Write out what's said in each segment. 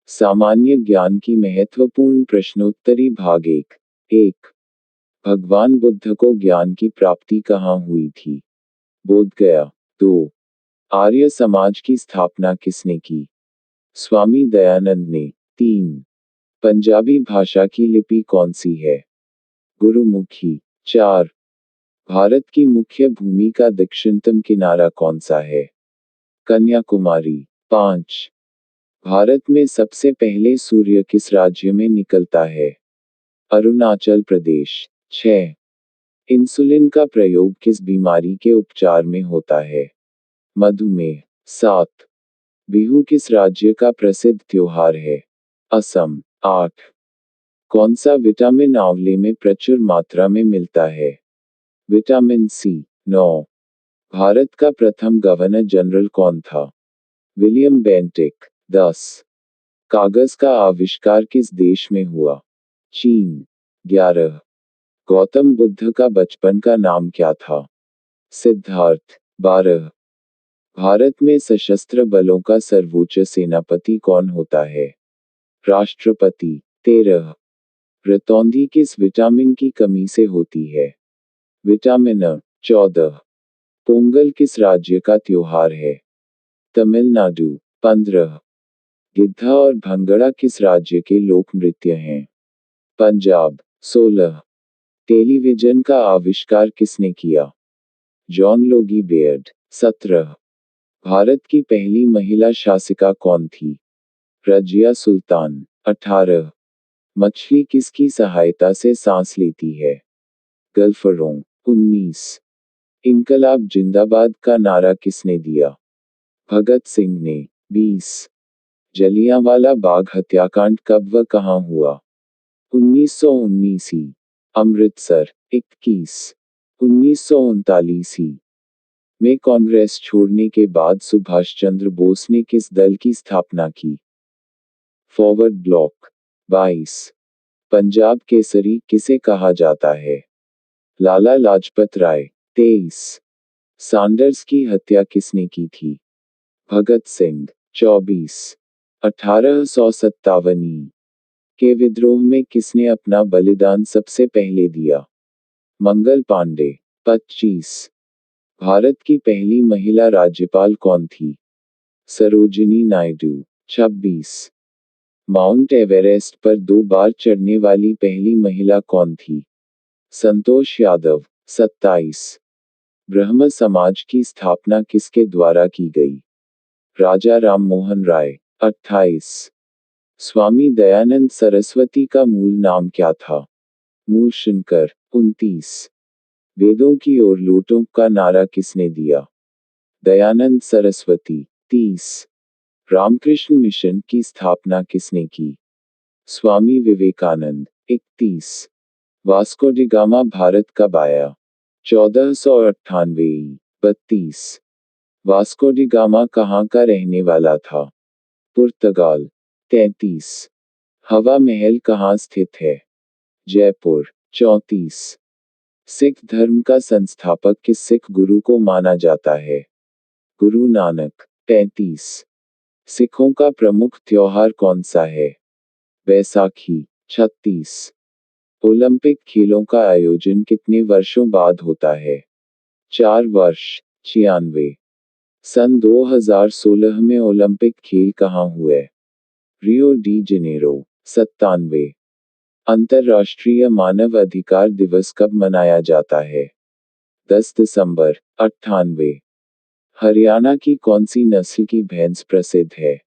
सामान्य ज्ञान की महत्वपूर्ण प्रश्नोत्तरी भाग 1। भगवान बुद्ध को ज्ञान की प्राप्ति कहाँ हुई थी? बोध गया। 2। आर्य समाज की स्थापना किसने की? स्वामी दयानंद ने। 3। पंजाबी भाषा की लिपि कौन सी है? गुरुमुखी। 4। भारत की मुख्य भूमि का दक्षिणतम किनारा कौन सा है? कन्याकुमारी। 5। भारत में सबसे पहले सूर्य किस राज्य में निकलता है? अरुणाचल प्रदेश। 6। इंसुलिन का प्रयोग किस बीमारी के उपचार में होता है? मधुमेह। 7। बिहू किस राज्य का प्रसिद्ध त्योहार है? असम। 8। कौन सा विटामिन आंवले में प्रचुर मात्रा में मिलता है? Vitamin C. 9। भारत का प्रथम गवर्नर जनरल कौन था? William Bentinck. 10। कागज का आविष्कार किस देश में हुआ? चीन। 11। गौतम बुद्ध का बचपन का नाम क्या था? सिद्धार्थ। 12। भारत में सशस्त्र बलों का सर्वोच्च सेनापति कौन होता है? राष्ट्रपति। 13। रतौंधी किस विटामिन की कमी से होती है? विटामिन अ। 14। पोंगल किस राज्य का त्योहार है? तमिलनाडु। 15। गिद्धा और भंगड़ा किस राज्य के लोक नृत्य हैं? पंजाब। 16। टेलीविजन का आविष्कार किसने किया? John Logie Baird. 17। भारत की पहली महिला शासिका कौन थी? रजिया सुल्तान। 18। मछली किसकी सहायता से सांस लेती है? गल्फरों। 19। इनकलाब जिंदाबाद का नारा किसने दिया? भगत सिंह ने। 20। जलियांवाला बाग हत्याकांड कब व कहाँ हुआ? 1919 ही। अमृतसर। 21। 1939 ही। में कांग्रेस छोड़ने के बाद सुभाष चंद्र बोस ने किस दल की स्थापना की? Forward block. 22। पंजाब केसरी किसे कहा जाता है? लाला लाजपत राय। 23। सैंडर्स की हत्या किसने की थी? भगत सिंह। 24। 1857 के विद्रोह में किसने अपना बलिदान सबसे पहले दिया? मंगल पांडे। 25। भारत की पहली महिला राज्यपाल कौन थी? सरोजिनी नायडू। 26। माउंट एवरेस्ट पर 2 बार चढ़ने वाली पहली महिला कौन थी? संतोष यादव। 27। ब्रह्म समाज की स्थापना किसके द्वारा की गई? राजा राम मोहन राय। 28। स्वामी दयानंद सरस्वती का मूल नाम क्या था? मूलशंकर। 29। वेदों की ओर लौटो का नारा किसने दिया? दयानंद सरस्वती। 30। रामकृष्ण मिशन की स्थापना किसने की? Swami Vivekananda. 31। Vasco da Gama Bharat कब आया? 1498। 32। वास्को डी गामा कहाँ का रहने वाला था? पुर्तगाल। 33। हवा महल कहाँ स्थित है? जयपुर। 34। सिख धर्म का संस्थापक किस सिख गुरु को माना जाता है? गुरु नानक। 35। सिखों का प्रमुख त्योहार कौन सा है? बैसाखी। 36। ओलंपिक खेलों का आयोजन कितने वर्षों बाद होता है? 4 वर्ष। 96। सन 2016 में ओलंपिक खेल कहाँ हुए? Rio de Janeiro. 97। अंतर्राष्ट्रीय मानव अधिकार दिवस कब मनाया जाता है? 10 दिसंबर। 98। हरियाणा की कौन सी नस्ल की भैंस प्रसिद्ध है?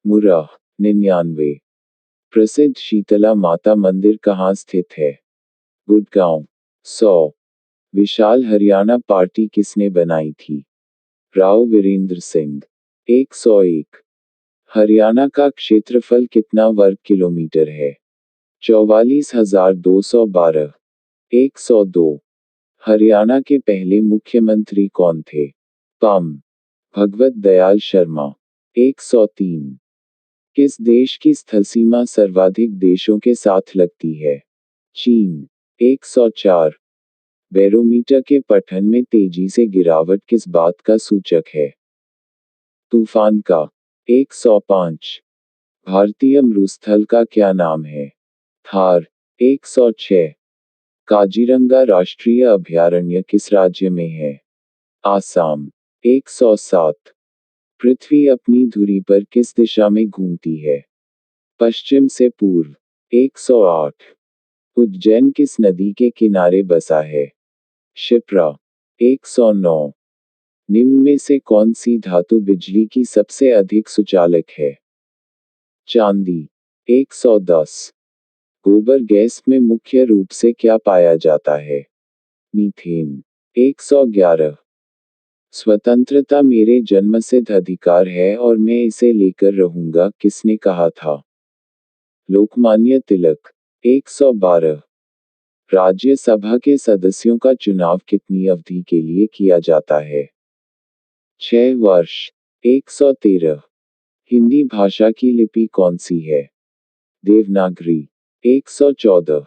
मुर्राह। 99। प्रसिद्ध शीतला माता मंदिर कहाँ स्थित है? गुड़गांव। 100। विशाल हरियाणा पार्टी किसने बनाई थी? राव वीरेंद्र सिंह। 101। हरियाणा का क्षेत्रफल कितना वर्ग किलोमीटर है? 44,212। 102। हरियाणा के पहले मुख्यमंत्री कौन थे? पम। भगवत दयाल शर्मा। 103। किस देश की स्थलसीमा सर्वाधिक देशों के साथ लगती है? चीन। 104। बैरोमीटर के पठन में तेजी से गिरावट किस बात का सूचक है? तूफान का। 105। भारतीय मरुस्थल का क्या नाम है? थार। 106। काजीरंगा राष्ट्रीय अभयारण्य किस राज्य में है? आसाम। 107। पृथ्वी अपनी धुरी पर किस दिशा में घूमती है? पश्चिम से पूर्व। 108। उज्जैन किस नदी के किनारे बसा है? शिप्रा। 109। निम्न में से कौन सी धातु बिजली की सबसे अधिक सुचालक है? चांदी। 110। गोबर गैस में मुख्य रूप से क्या पाया जाता है? मीथेन। 111। स्वतंत्रता मेरे जन्मसिद्ध अधिकार है और मैं इसे लेकर रहूंगा, किसने कहा था? लोकमान्य तिलक। 112। राज्यसभा के सदस्यों का चुनाव कितनी अवधि के लिए किया जाता है? 6 वर्ष। 113। हिंदी भाषा की लिपि कौन सी है? देवनागरी। 114।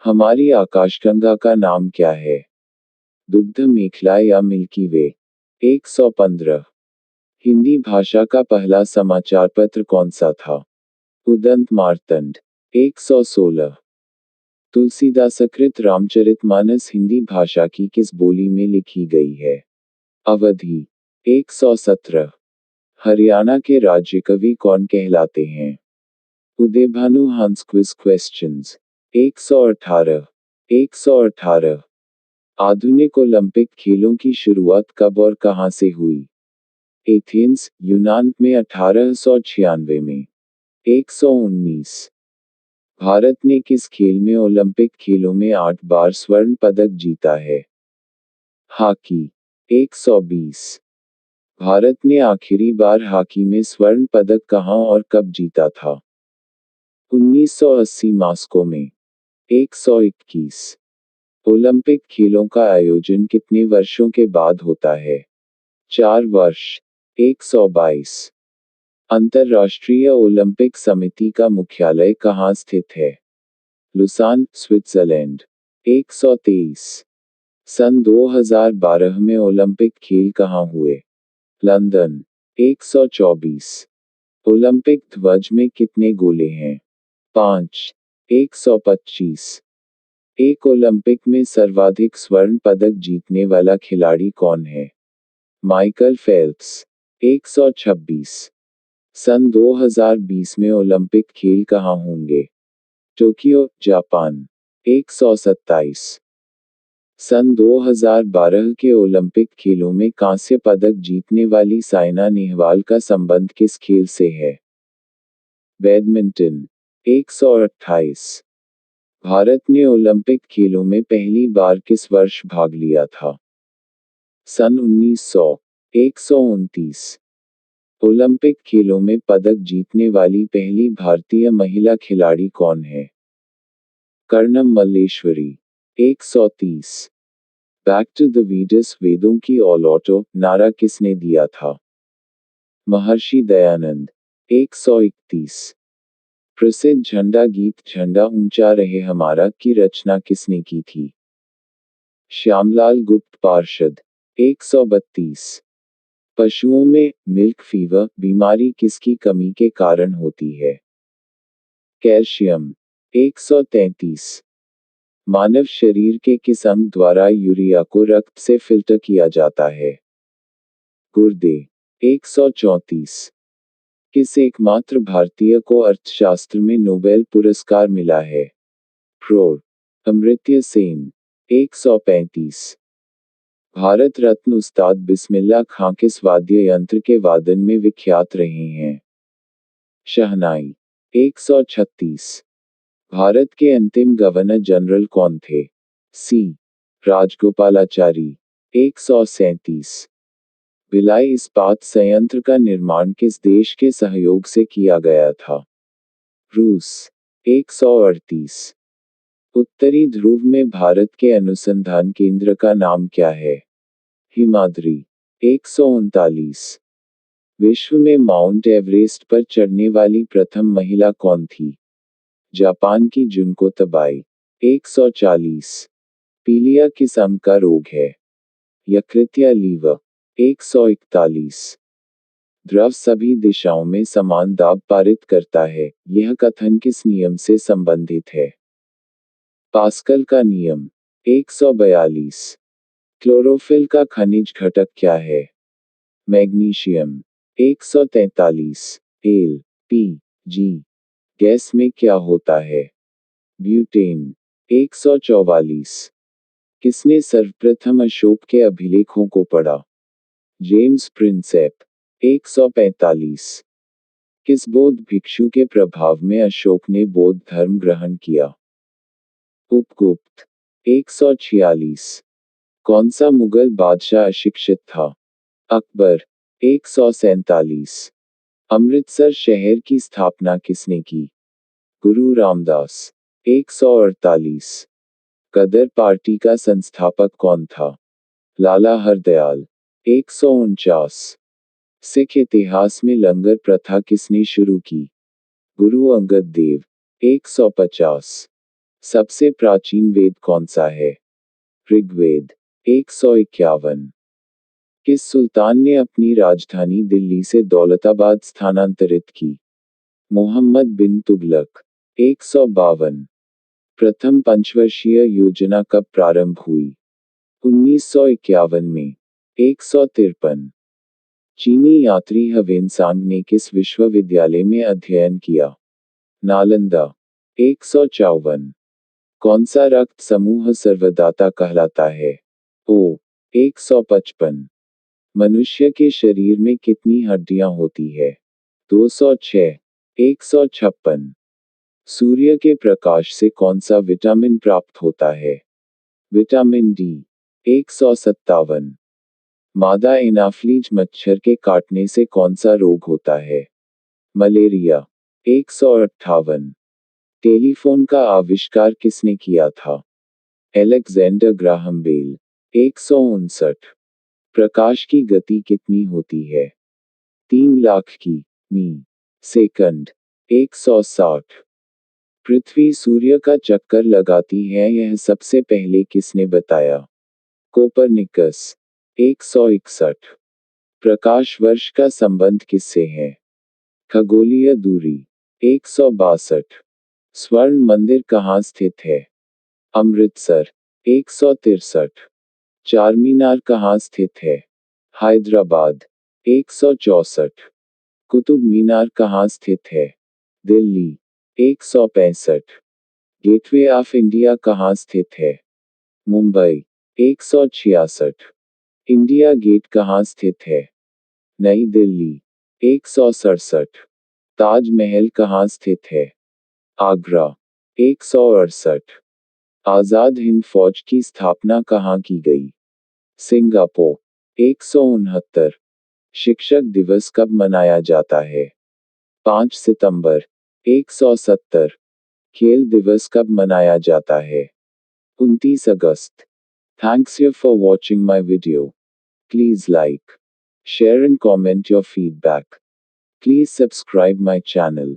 हमारी आकाशगंगा का नाम क्या है? दुग्ध मेखला या मिल्की वे? 115। हिंदी भाषा का पहला समाचार पत्र कौन सा था? उदंत मार्तंड। 116। तुलसीदासकृत रामचरितमानस हिंदी भाषा की किस बोली में लिखी गई है? अवधी। 117। हरियाणा के राज्य कवि कौन कहलाते हैं? उदयभानु हंस क्विज क्वेश्चंस। 118। 118। आधुनिक ओलंपिक खेलों की शुरुआत कब और कहां से हुई? एथेंस, यूनान में 1896 में। 119। भारत ने किस खेल में ओलंपिक खेलों में 8 बार स्वर्ण पदक जीता है? हॉकी। 120। भारत ने आखिरी बार हॉकी में स्वर्ण पदक कहां और कब जीता था? 1980 मॉस्को में। 121। ओलंपिक खेलों का आयोजन कितने वर्षों के बाद होता है? 4 वर्ष। 122। अंतर्राष्ट्रीय ओलंपिक समिति का मुख्यालय कहाँ स्थित है? Lausanne, Switzerland. 123। सन 2012 में ओलंपिक खेल कहाँ हुए? लंदन। 124। ओलंपिक ध्वज में कितने गोले हैं? 5। 125। एक ओलंपिक में सर्वाधिक स्वर्ण पदक जीतने वाला खिलाड़ी कौन है? Michael Phelps. 126। सन 2020 में ओलंपिक खेल कहाँ होंगे? Tokyo, Japan. 127। सन 2012 के ओलंपिक खेलों में कांस्य पदक जीतने वाली साइना नेहवाल का संबंध किस खेल से है? बैडमिंटन। 128। भारत ने ओलंपिक खेलों में पहली बार किस वर्ष भाग लिया था? सन 1900। 129। ओलंपिक खेलों में पदक जीतने वाली पहली भारतीय महिला खिलाड़ी कौन है? Karnam Malleswari. 130। Back to the Vedas वेदों की ऑल ऑटो नारा किसने दिया था? महर्षि दयानंद। 131। प्रसिद्ध झंडा गीत झंडा ऊंचा रहे हमारा की रचना किसने की थी? श्यामलाल गुप्त पार्षद। 132। पशुओं में मिल्क फीवर बीमारी किसकी कमी के कारण होती है? कैल्शियम। 133। मानव शरीर के किस अंग द्वारा यूरिया को रक्त से फिल्टर किया जाता है? गुर्दे। 134। किस एकमात्र भारतीय को अर्थशास्त्र में नोबेल पुरस्कार मिला है? प्रो. अमर्त्य सेन। 135। भारत रत्न उस्ताद बिस्मिल्लाह खां किस वाद्य यंत्र के वादन में विख्यात रहे हैं? शहनाई। 136। भारत के अंतिम गवर्नर जनरल कौन थे? सी. राजगोपालाचारी। 137। भिलाई इस्पात संयंत्र का निर्माण किस देश के सहयोग से किया गया था? रूस। 138। उत्तरी ध्रुव में भारत के अनुसंधान केंद्र का नाम क्या है? हिमाद्री। 139। विश्व में माउंट एवरेस्ट पर चढ़ने वाली प्रथम महिला कौन थी? जापान की जुनको तबाई। 140। पीलिया किस अंग का रोग है? यकृत या लीवर? 141। द्रव सभी दिशाओं में समान दाब पारित करता है। यह कथन किस नियम से संबंधित है? पास्कल का नियम। 142। क्लोरोफिल का खनिज घटक क्या है? Magnesium. 143। L P G gas में क्या होता है? ब्यूटेन। 144। किसने सर्वप्रथम अशोक के अभिलेखों को पढ़ा? James Prinsep. 145। किस बौद्ध भिक्षु के प्रभाव में अशोक ने बौद्ध धर्म ग्रहण किया? उपगुप्त। 146। कौन सा मुगल बादशाह अशिक्षित था? अकबर। 147। अमृतसर शहर की स्थापना किसने की? गुरु रामदास। 148। गदर पार्टी का संस्थापक कौन था? लाला हरदयाल। 149। सिख इतिहास में लंगर प्रथा किसने शुरू की? गुरु अंगद देव। 150। सबसे प्राचीन वेद कौन सा है? ऋग्वेद। 151। किस सुल्तान ने अपनी राजधानी दिल्ली से दौलताबाद स्थानांतरित की? मोहम्मद बिन तुगलक। 152। प्रथम पंचवर्षीय योजना कब प्रारंभ हुई? 1951 में। 153। चीनी यात्री ह्वेनसांग ने किस विश्वविद्यालय में अध्ययन किया? नालंदा। 154। कौन सा रक्त समूह सर्वदाता कहलाता है? ओ। 155। मनुष्य के शरीर में कितनी हड्डियां होती है? 206। 156। सूर्य के प्रकाश से कौन सा विटामिन प्राप्त होता है? Vitamin D. 157। मादा एनाफ्लीज मच्छर के काटने से कौन सा रोग होता है? मलेरिया। 158। टेलीफोन का आविष्कार किसने किया था? Alexander Graham bell. 159। प्रकाश की गति कितनी होती है? 3 लाख की मी सेकंड। 160। पृथ्वी सूर्य का चक्कर लगाती है, यह सबसे पहले किसने बताया? कोपरनिकस। 161। प्रकाश वर्ष का संबंध किससे है? खगोलीय दूरी। 162। स्वर्ण मंदिर कहाँ स्थित है? अमृतसर। 163। चारमीनार कहाँ स्थित है? हैदराबाद। 164। कुतुब मीनार कहाँ स्थित है? दिल्ली। 165। गेटवे ऑफ इंडिया कहाँ स्थित है? मुंबई। 166। इंडिया गेट कहाँ स्थित है? नई दिल्ली। 167। ताजमहल कहाँ स्थित है? आगरा। 168। आजाद हिंद फौज की स्थापना कहाँ की गई? सिंगापुर। 169। शिक्षक दिवस कब मनाया जाता है? 5 सितंबर। 170। खेल दिवस कब मनाया जाता है? 29 अगस्त। Thanks you for watching my video. Please like, share and comment your feedback. Please subscribe my channel.